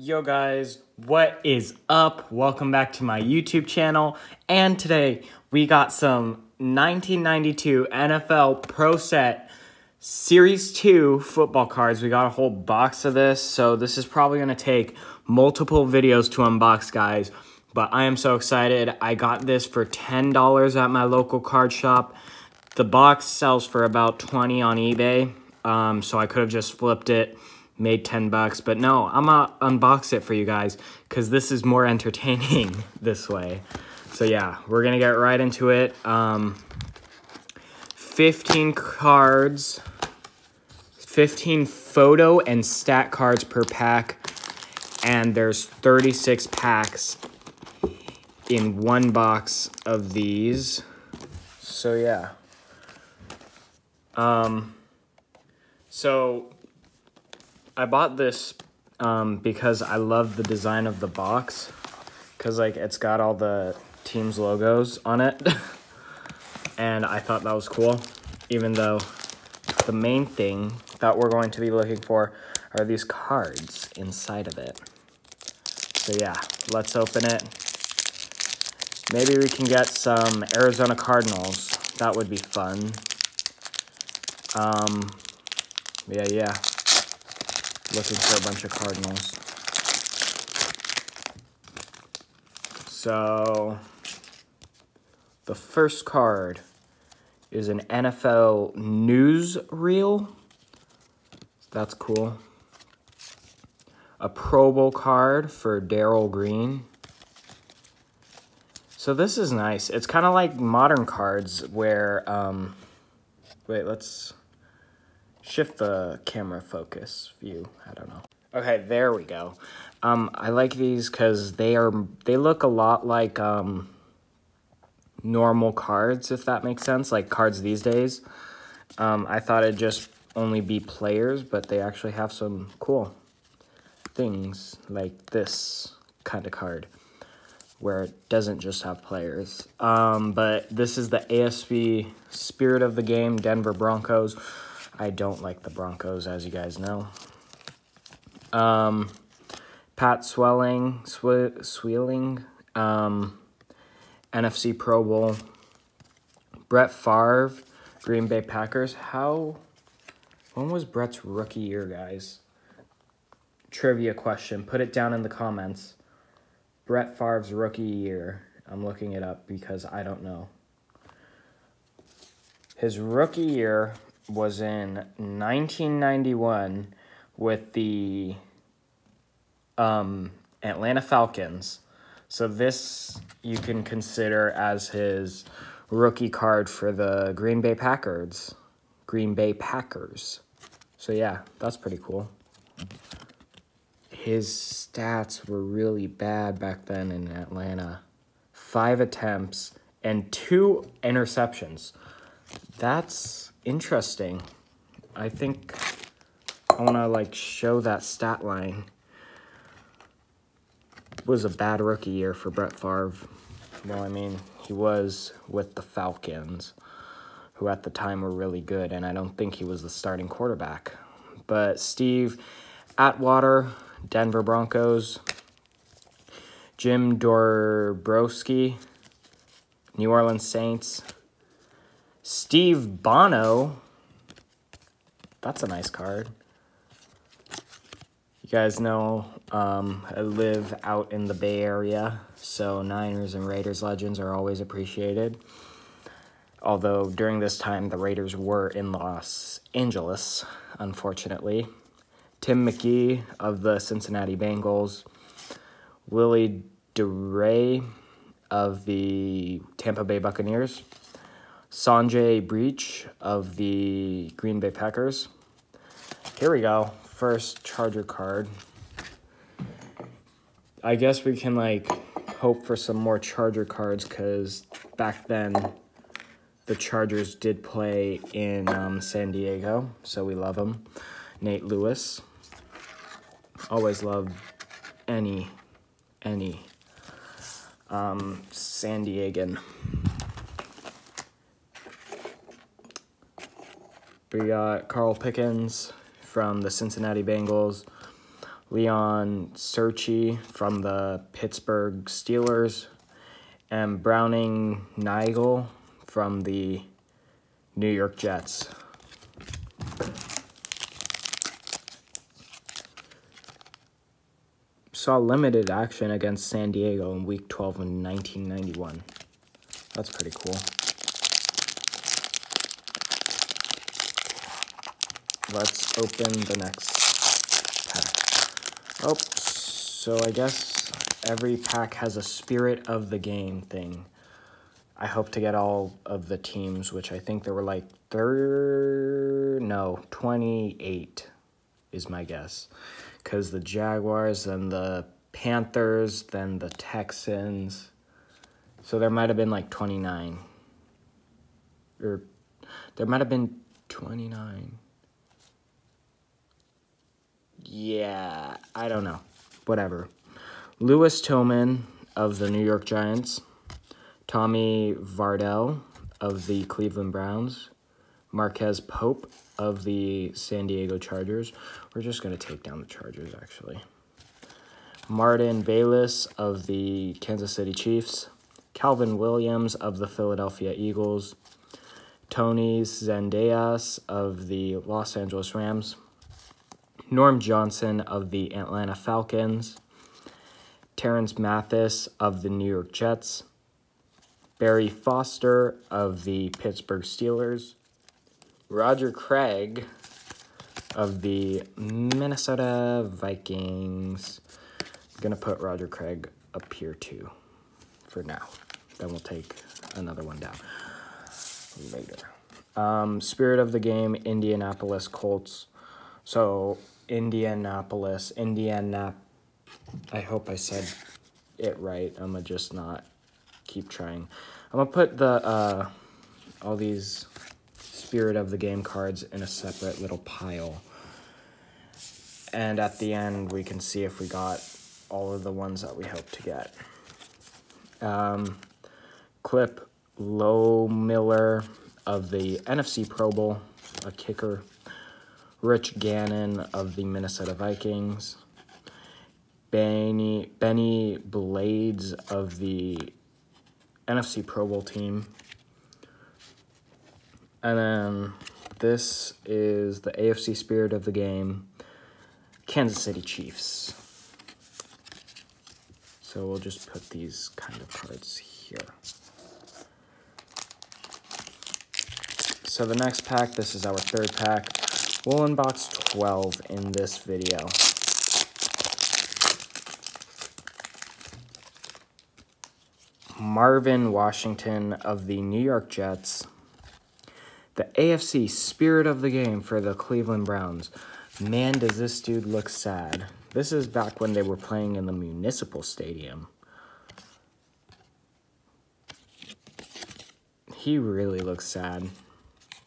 Yo guys, what is up? Welcome back to my YouTube channel. And today we got some 1992 NFL Pro Set Series 2 football cards. We got a whole box of this, so this is probably going to take multiple videos to unbox, guys. But I am so excited. I got this for $10 at my local card shop. The box sells for about $20 on eBay, so I could have just flipped it, made $10, but no, I'm gonna unbox it for you guys because this is more entertaining this way. So yeah, we're gonna get right into it. 15 cards, 15 photo and stat cards per pack, and there's 36 packs in one box of these. So yeah. So I bought this because I love the design of the box, because like it's got all the team's logos on it and I thought that was cool, even though the main thing that we're going to be looking for are these cards inside of it. So yeah, let's open it. Maybe we can get some Arizona Cardinals. That would be fun. Yeah. Looking for a bunch of Cardinals. So, the first card is an NFL newsreel. That's cool. A Pro Bowl card for Darrell Green. So this is nice. It's kind of like modern cards where, wait, let's shift the camera focus view. I don't know. Okay, there we go. I like these because they look a lot like normal cards, if that makes sense, like cards these days. I thought it'd just only be players, but they actually have some cool things like this kind of card where it doesn't just have players. But this is the ASB Spirit of the Game Denver Broncos. I don't like the Broncos, as you guys know. Pat Swelling, NFC Pro Bowl. Brett Favre, Green Bay Packers. When was Brett's rookie year, guys? Trivia question. Put it down in the comments. Brett Favre's rookie year. I'm looking it up because I don't know. His rookie year was in 1991 with the Atlanta Falcons. So this you can consider as his rookie card for the Green Bay Packers. So yeah, that's pretty cool. His stats were really bad back then in Atlanta. 5 attempts and 2 interceptions. That's interesting. I think I want to like show that stat line. It was a bad rookie year for Brett Favre. Well, I mean, he was with the Falcons, who at the time were really good, and I don't think he was the starting quarterback. But Steve Atwater, Denver Broncos. Jim Dorbrowski, New Orleans Saints. Steve Bono, that's a nice card. You guys know I live out in the Bay Area, so Niners and Raiders legends are always appreciated. Although during this time, the Raiders were in Los Angeles, unfortunately. Tim McGee of the Cincinnati Bengals. Willie DeRay of the Tampa Bay Buccaneers. Sanjay Breach of the Green Bay Packers. Here we go. First Charger card. I guess we can like hope for some more Charger cards because back then the Chargers did play in San Diego, so we love them. Nate Lewis. Always love any San Diegan. We got Carl Pickens from the Cincinnati Bengals. Leon Searcy from the Pittsburgh Steelers, and Browning Nigel from the New York Jets. Saw limited action against San Diego in Week 12 in 1991. That's pretty cool. Let's open the next pack. Oh, so I guess every pack has a spirit of the game thing. I hope to get all of the teams, which I think there were like 28 is my guess. Because the Jaguars, then the Panthers, then the Texans. So there might have been like 29. Or there might have been 29. Yeah, I don't know. Whatever. Louis Tillman of the New York Giants. Tommy Vardell of the Cleveland Browns. Marquez Pope of the San Diego Chargers. We're just going to take down the Chargers, actually. Martin Bayless of the Kansas City Chiefs. Calvin Williams of the Philadelphia Eagles. Tony Zendejas of the Los Angeles Rams. Norm Johnson of the Atlanta Falcons. Terrence Mathis of the New York Jets. Barry Foster of the Pittsburgh Steelers. Roger Craig of the Minnesota Vikings. I'm going to put Roger Craig up here too for now. Then we'll take another one down later. Spirit of the game, Indianapolis Colts. So Indianapolis, I hope I said it right. I'm going to just not keep trying. I'm going to put the all these Spirit of the game cards in a separate little pile. And at the end, we can see if we got all of the ones that we hope to get. Clip Low Miller of the NFC Pro Bowl, a kicker. Rich Gannon of the Minnesota Vikings. Benny Blades of the NFC Pro Bowl team. And then this is the AFC Spirit of the game, Kansas City Chiefs. So we'll just put these kind of cards here. So the next pack, this is our third pack. We'll unbox 12 in this video. Marvin Washington of the New York Jets. The AFC Spirit of the game for the Cleveland Browns. Man, does this dude look sad. This is back when they were playing in the Municipal Stadium. He really looks sad.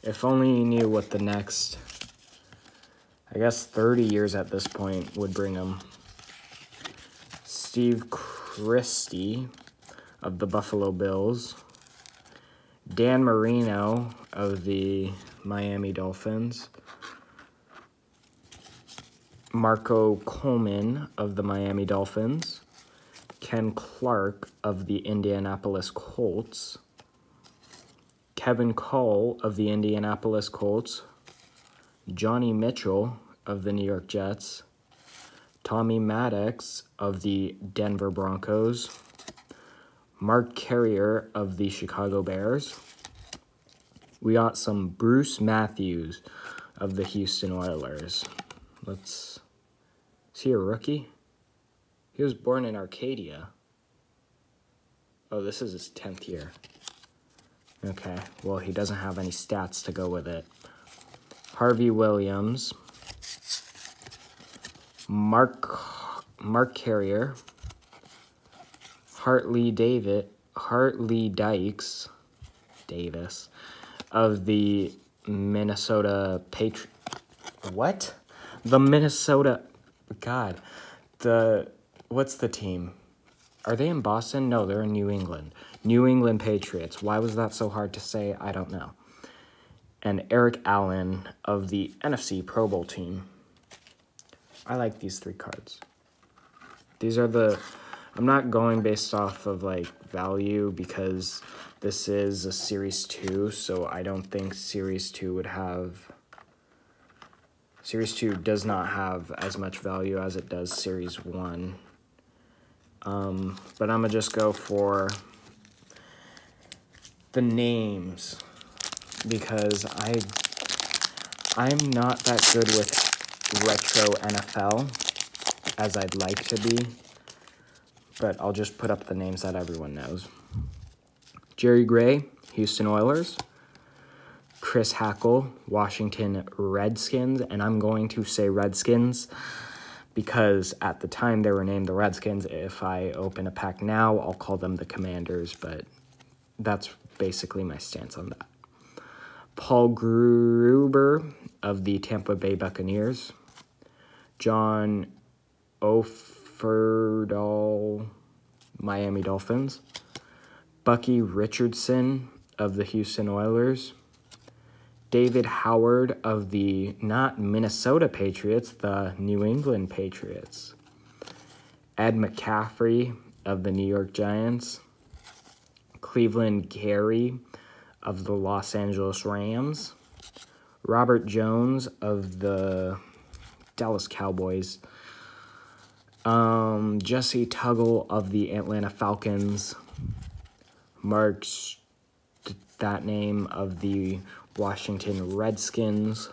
If only he knew what the next, I guess 30 years at this point would bring him. Steve Christie of the Buffalo Bills. Dan Marino of the Miami Dolphins. Marco Coleman of the Miami Dolphins. Ken Clark of the Indianapolis Colts. Kevin Cole of the Indianapolis Colts. Johnny Mitchell of the New York Jets. Tommy Maddox of the Denver Broncos. Mark Carrier of the Chicago Bears. We got some Bruce Matthews of the Houston Oilers. Is he a rookie? He was born in Arcadia. Oh, this is his 10th year. Okay, well, he doesn't have any stats to go with it. Harvey Williams. Mark Carrier. Hartley Dykes Davis of the Minnesota What? The Minnesota, God, what's the team? Are they in Boston? No, they're in New England. New England Patriots. Why was that so hard to say? I don't know. And Eric Allen of the NFC Pro Bowl team. I like these 3 cards. These are the... I'm not going based off of, like, value because this is a Series 2, so I don't think Series 2 would have... Series 2 does not have as much value as it does Series 1. But I'm going to just go for the names because I'm not that good with retro NFL as I'd like to be. But I'll just put up the names that everyone knows. Jerry Gray, Houston Oilers. Chris Hackle, Washington Redskins. And I'm going to say Redskins because at the time they were named the Redskins. If I open a pack now, I'll call them the Commanders. But that's basically my stance on that. Paul Gruber of the Tampa Bay Buccaneers. John Offerdahl, Miami Dolphins. Bucky Richardson of the Houston Oilers. David Howard of the, not Minnesota Patriots, the New England Patriots. Ed McCaffrey of the New York Giants. Cleveland Gary of the Los Angeles Rams. Robert Jones of the Dallas Cowboys. Jesse Tuggle of the Atlanta Falcons. Mark that name of the Washington Redskins.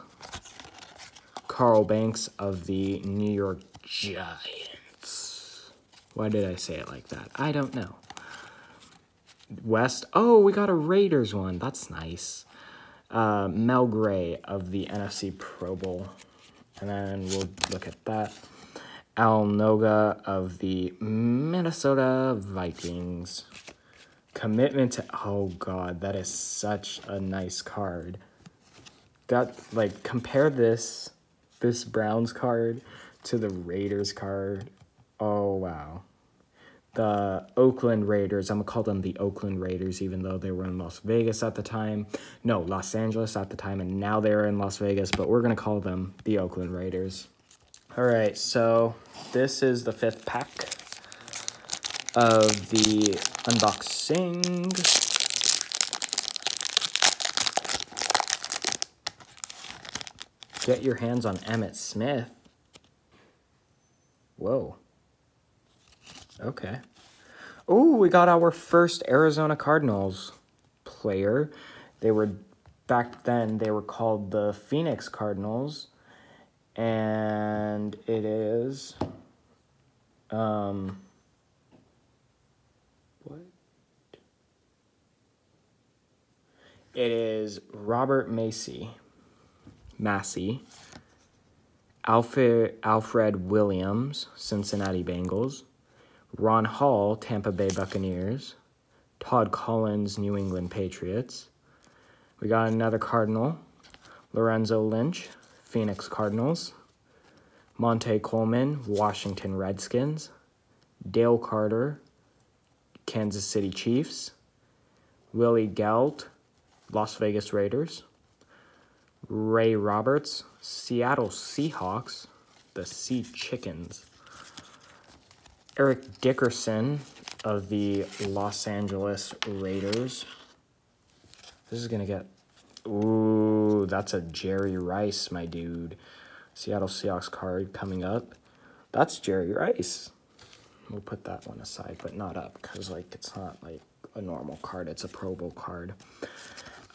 Carl Banks of the New York Giants. Why did I say it like that? I don't know. West. Oh, we got a Raiders one. That's nice. Mel Gray of the NFC Pro Bowl. And then we'll look at that. Al Noga of the Minnesota Vikings. Commitment to... Oh, God. That is such a nice card. That, like, compare this Browns card to the Raiders card. Oh, wow. The Oakland Raiders. I'm going to call them the Oakland Raiders, even though they were in Las Vegas at the time. No, Los Angeles at the time, and now they're in Las Vegas, but we're going to call them the Oakland Raiders. All right, so this is the 5th pack of the unboxing. Get your hands on Emmitt Smith. Whoa. Okay. Oh, we got our first Arizona Cardinals player. They were, back then, they were called the Phoenix Cardinals. And it is, what? It is Robert Massey, Alfred Williams, Cincinnati Bengals, Ron Hall, Tampa Bay Buccaneers, Todd Collins, New England Patriots. We got another Cardinal, Lorenzo Lynch, Phoenix Cardinals, Monte Coleman, Washington Redskins, Dale Carter, Kansas City Chiefs, Willie Galt, Las Vegas Raiders, Ray Roberts, Seattle Seahawks, the Sea Chickens, Eric Dickerson of the Los Angeles Raiders. This is going to get... Ooh, that's a Jerry Rice, my dude. Seattle Seahawks card coming up. That's Jerry Rice. We'll put that one aside, but not up, because, like, it's not, like, a normal card. It's a Pro Bowl card.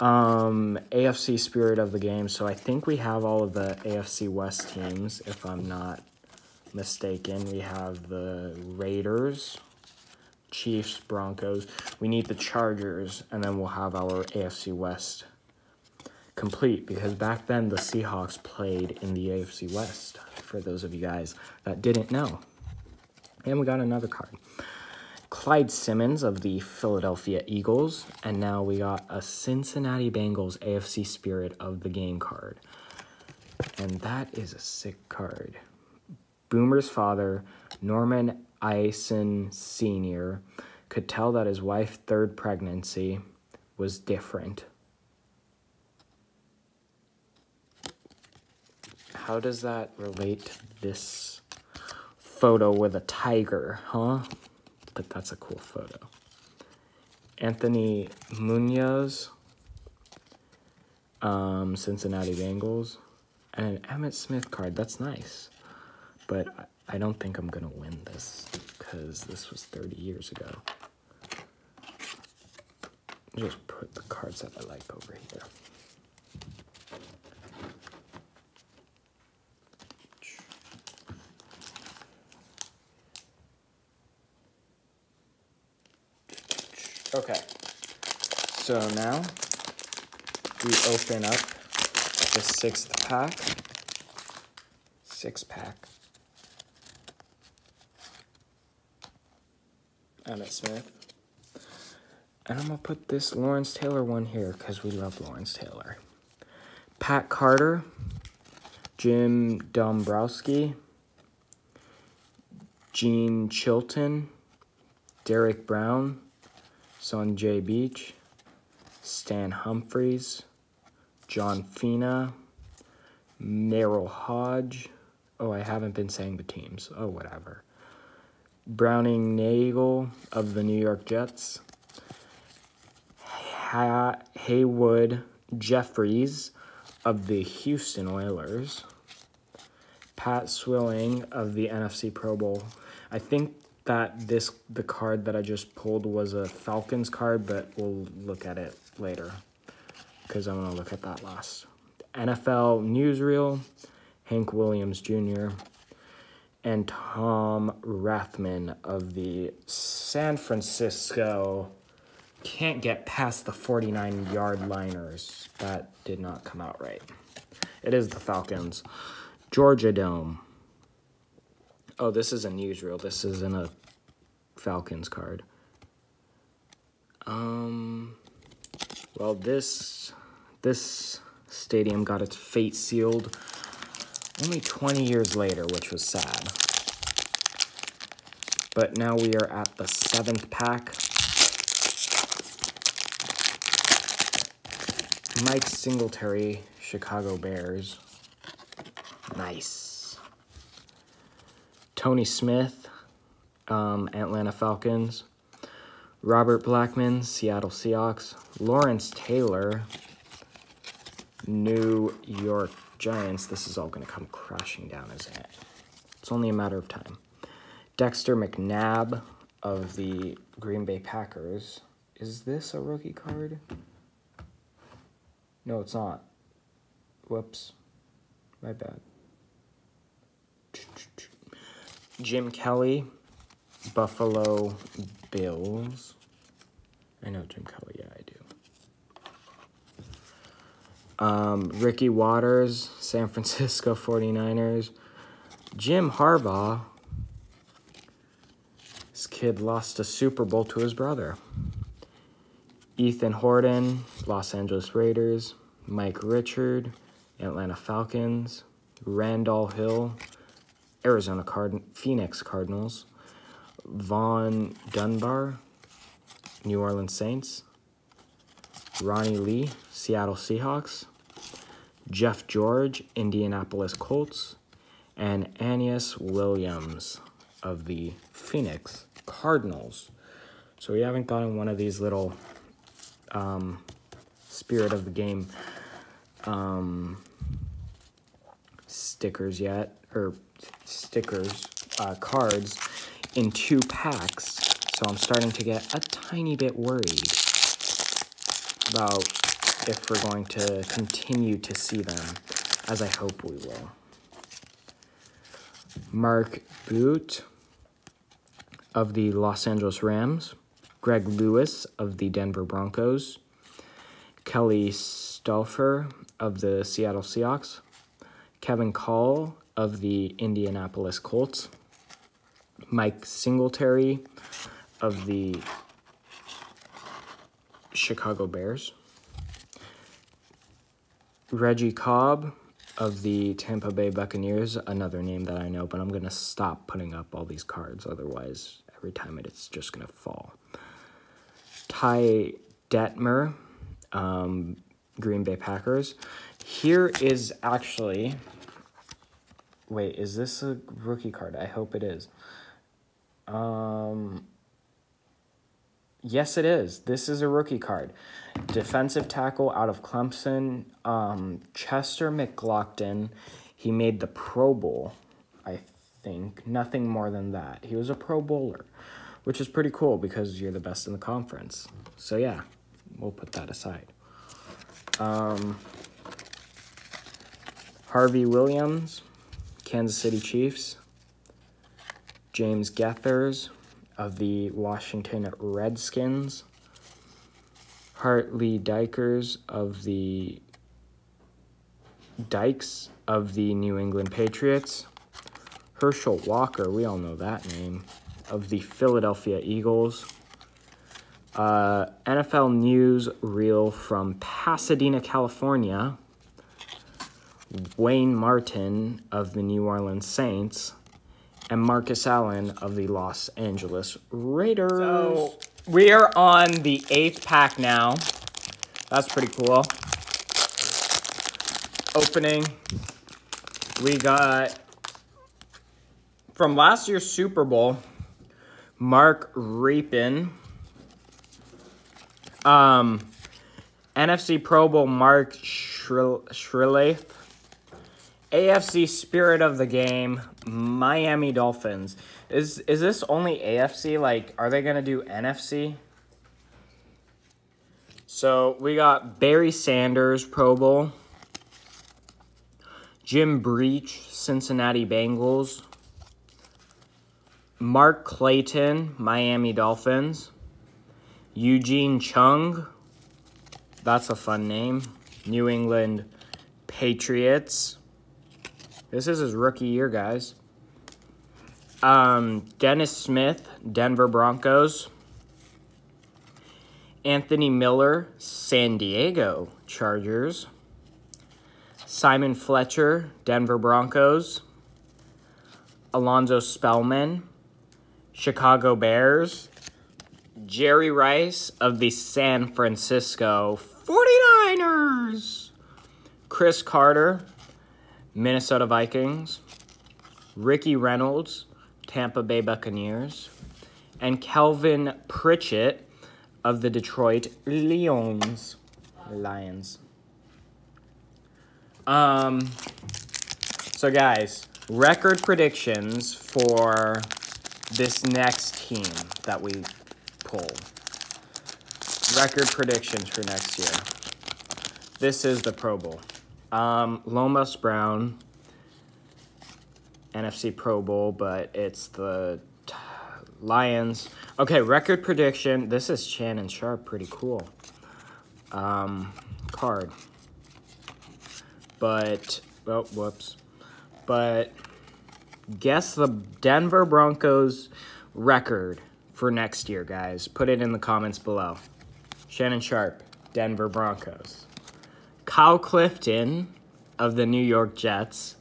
AFC Spirit of the Game. So I think we have all of the AFC West teams, if I'm not mistaken. We have the Raiders, Chiefs, Broncos. We need the Chargers, and then we'll have our AFC West complete, because back then the Seahawks played in the AFC West, for those of you guys that didn't know. And we got another card. Clyde Simmons of the Philadelphia Eagles, and now we got a Cincinnati Bengals AFC Spirit of the Game card. And that is a sick card. Boomer's father, Norman Eisen Sr., could tell that his wife's 3rd pregnancy was different. How does that relate to this photo with a tiger, huh? But that's a cool photo. Anthony Munoz, Cincinnati Bengals, and an Emmitt Smith card. That's nice. But I don't think I'm going to win this because this was 30 years ago. Just put the cards that I like over here. Okay, so now we open up the sixth pack. Six-pack. Emmitt Smith. And I'm going to put this Lawrence Taylor one here because we love Lawrence Taylor. Pat Carter, Jim Dombrowski, Gene Chilton, Derek Brown, Sonjay Beach, Stan Humphries, John Fina, Merrill Hodge. Oh, I haven't been saying the teams. Oh, whatever. Browning Nagel of the New York Jets. Haywood Jeffries of the Houston Oilers. Pat Swilling of the NFC Pro Bowl. I think that the card that I just pulled was a Falcons card, but we'll look at it later because I'm going to look at that last. NFL Newsreel, Hank Williams Jr., and Tom Rathman of the San Francisco. Can't get past the 49-yard liners. That did not come out right. It is the Falcons. Georgia Dome. Oh, this is a newsreel. This isn't a Falcons card. Well, this stadium got its fate sealed only 20 years later, which was sad. But now we are at the seventh pack. Mike Singletary, Chicago Bears. Nice. Tony Smith, Atlanta Falcons. Robert Blackman, Seattle Seahawks. Lawrence Taylor, New York Giants. This is all going to come crashing down, isn't it? It's only a matter of time. Dexter McNabb of the Green Bay Packers. Is this a rookie card? No, it's not. Whoops. My bad. Jim Kelly, Buffalo Bills. I know Jim Kelly, yeah, I do. Ricky Waters, San Francisco 49ers. Jim Harbaugh. This kid lost a Super Bowl to his brother. Ethan Horton, Los Angeles Raiders. Mike Richard, Atlanta Falcons. Randall Hill, Phoenix Cardinals. Vaughn Dunbar, New Orleans Saints. Ronnie Lee, Seattle Seahawks. Jeff George, Indianapolis Colts. And Aeneas Williams of the Phoenix Cardinals. So we haven't gotten one of these little spirit of the game stickers yet, or cards in 2 packs. So I'm starting to get a tiny bit worried about if we're going to continue to see them, as I hope we will. Mark Boot of the Los Angeles Rams. Greg Lewis of the Denver Broncos. Kelly Stauffer of the Seattle Seahawks. Kevin Call of the Indianapolis Colts. Mike Singletary of the Chicago Bears. Reggie Cobb of the Tampa Bay Buccaneers, another name that I know, but I'm going to stop putting up all these cards, otherwise every time it's just going to fall. Ty Detmer, Green Bay Packers. Here is actually Wait, is this a rookie card? I hope it is. Yes, it is. This is a rookie card. Defensive tackle out of Clemson, Chester McLaughlin. He made the Pro Bowl, I think. Nothing more than that. He was a Pro Bowler, which is pretty cool because you're the best in the conference. So, yeah, we'll put that aside. Harvey Williams, Kansas City Chiefs. James Gethers of the Washington Redskins. Hartley Dykers of the New England Patriots. Herschel Walker, we all know that name, of the Philadelphia Eagles. NFL news reel from Pasadena, California. Wayne Martin of the New Orleans Saints. And Marcus Allen of the Los Angeles Raiders. So we are on the 8th pack now. That's pretty cool. Opening. We got, from last year's Super Bowl, Mark Rapin. NFC Pro Bowl, Mark Shrilleth. AFC Spirit of the Game, Miami Dolphins. Is this only AFC? Like, are they going to do NFC? So, we got Barry Sanders, Pro Bowl. Jim Breach, Cincinnati Bengals. Mark Clayton, Miami Dolphins. Eugene Chung, that's a fun name. New England Patriots. This is his rookie year, guys. Dennis Smith, Denver Broncos. Anthony Miller, San Diego Chargers. Simon Fletcher, Denver Broncos. Alonzo Spellman, Chicago Bears. Jerry Rice of the San Francisco 49ers. Chris Carter, Minnesota Vikings. Ricky Reynolds, Tampa Bay Buccaneers. And Kelvin Pritchett of the Detroit Lions. So guys, record predictions for this next team that we pull. Record predictions for next year. This is the Pro Bowl. Lomas Brown, NFC Pro Bowl, but it's the Lions. Okay, record prediction. This is Shannon Sharp. Pretty cool. Card. But, oh, whoops. But guess the Denver Broncos record for next year, guys. Put it in the comments below. Shannon Sharp, Denver Broncos. Kyle Clifton of the New York Jets.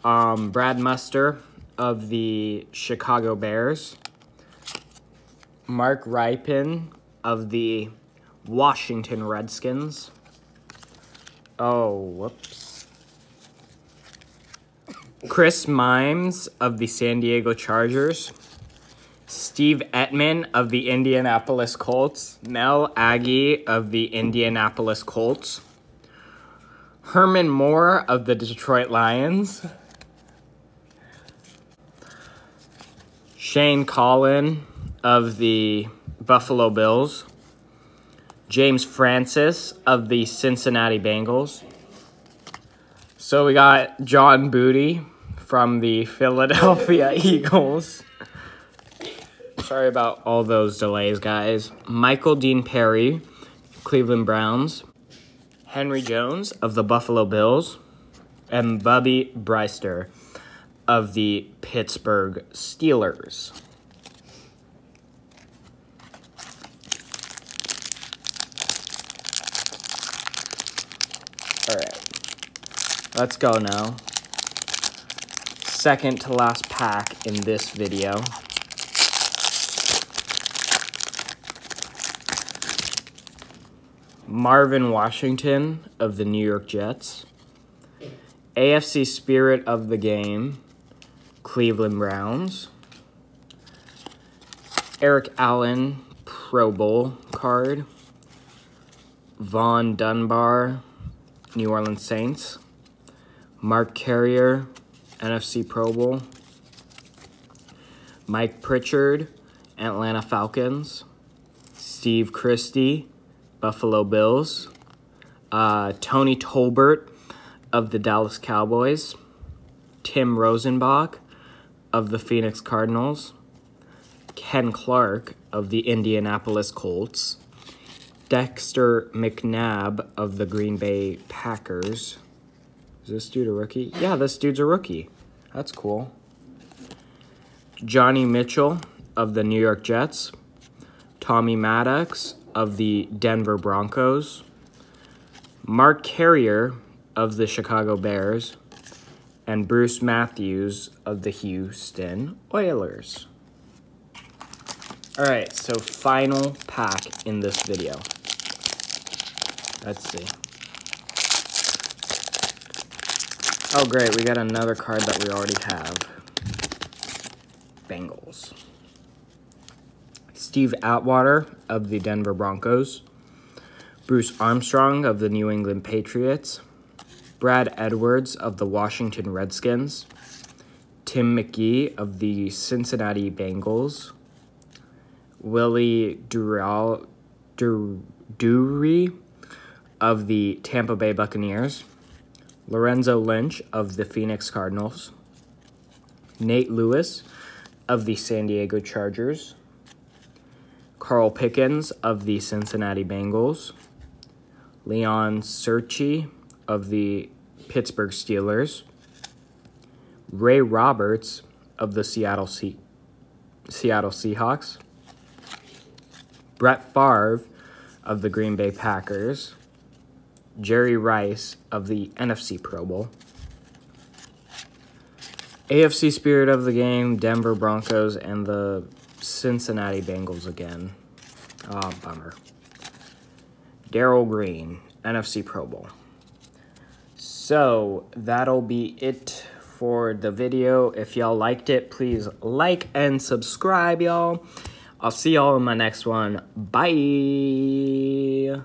Brad Muster of the Chicago Bears. Mark Rypien of the Washington Redskins. Oh, whoops. Chris Mimes of the San Diego Chargers. Steve Ettman of the Indianapolis Colts. Mel Aggie of the Indianapolis Colts. Herman Moore of the Detroit Lions. Shane Collin of the Buffalo Bills. James Francis of the Cincinnati Bengals. So we got John Booty from the Philadelphia Eagles. Sorry about all those delays, guys. Michael Dean Perry, Cleveland Browns. Henry Jones of the Buffalo Bills. And Bubby Breister of the Pittsburgh Steelers. All right, let's go now. Second to last pack in this video. Marvin Washington of the New York Jets. AFC Spirit of the Game, Cleveland Browns. Eric Allen, Pro Bowl card. Vaughn Dunbar, New Orleans Saints. Mark Carrier, NFC Pro Bowl. Mike Pritchard, Atlanta Falcons. Steve Christie, Buffalo Bills. Tony Tolbert of the Dallas Cowboys. Tim Rosenbach of the Phoenix Cardinals. Ken Clark of the Indianapolis Colts. Dexter McNabb of the Green Bay Packers. Is this dude a rookie? Yeah, this dude's a rookie. That's cool. Johnny Mitchell of the New York Jets. Tommy Maddox of the Denver Broncos. Mark Carrier of the Chicago Bears. And Bruce Matthews of the Houston Oilers. All right, so final pack in this video. Let's see. Oh, great, we got another card that we already have. Bengals. Steve Atwater of the Denver Broncos. Bruce Armstrong of the New England Patriots. Brad Edwards of the Washington Redskins. Tim McGee of the Cincinnati Bengals. Willie Dury of the Tampa Bay Buccaneers. Lorenzo Lynch of the Phoenix Cardinals. Nate Lewis of the San Diego Chargers. Carl Pickens of the Cincinnati Bengals. Leon Searcy of the Pittsburgh Steelers. Ray Roberts of the Seattle Seahawks. Brett Favre of the Green Bay Packers. Jerry Rice of the NFC Pro Bowl. AFC Spirit of the Game, Denver Broncos, and the Cincinnati Bengals again. Ah, bummer. Darryl Green, NFC Pro Bowl. So, that'll be it for the video. If y'all liked it, please like and subscribe, y'all. I'll see y'all in my next one. Bye.